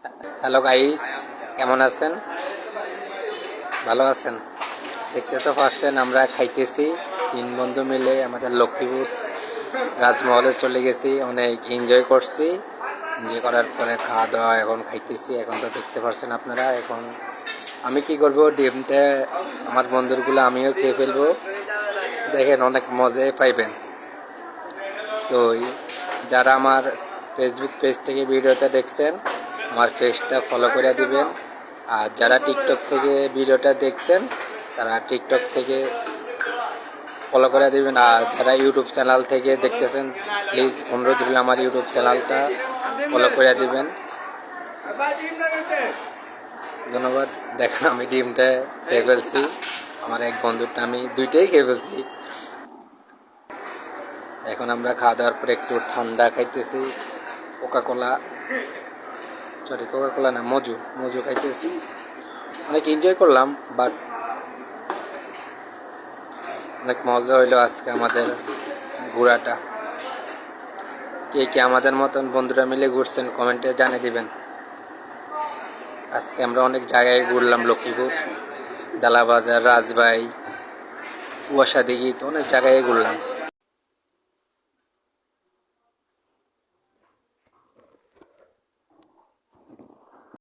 Hello guys, কেমন আছেন? ভালো আছেন? দেখতে তো পারছেন আমরা খাইতেছি 3 বন্ধু মিলে আমাদের লক্ষ্মীপুর রাজমহলে চলে গেছি। অনেক এনজয় করছি। এনজয় করার পরে খাওয়া দাওয়া এখন খাইতেছি। এখন তো দেখতে পারছেন আপনারা। এখন আমি কি করব, ডিমটা আমার বন্ধুগুলো আমিও খেয়ে ফেলবো। দেখেন অনেক মজাই পাইবেন। তো যারা আমার ফেসবুক পেজ থেকে ভিডিওটা দেখছেন, আমার পেজটা ফলো করে দিবেন। আর যারা টিকটক থেকে ভিডিওটা দেখছেন, তারা টিকটক থেকে ফলো করে দিবেন। আর যারা ইউটিউব চ্যানেল থেকে দেখতেছেন, প্লিজ অনুরোধ রইল আমার ইউটিউব চ্যানেলটা ফলো করে দিবেন। ধন্যবাদ। দেখেন আমি ডিমটা খেয়ে ফেলছি। আমার এক বন্ধুরটা আমি দুইটাই খেয়ে ফেলছি। এখন আমরা খাওয়া দাওয়ার পরে একটু ঠান্ডা খাইতেছি। কোকা কোলা না, মজু খাইতেছি। অনেক এনজয় করলাম, বাট অনেক মজা হইলো আজকে আমাদের ঘোরাটা। কে কে আমাদের মতন বন্ধুরা মিলে ঘুরছেন কমেন্টে জানিয়ে দিবেন। আজকে আমরা অনেক জায়গায় ঘুরলাম, লক্ষ্মীপুর, ডালাবাজার, রাজবাই, কুয়াশা দিঘি, তো অনেক জায়গায় ঘুরলাম।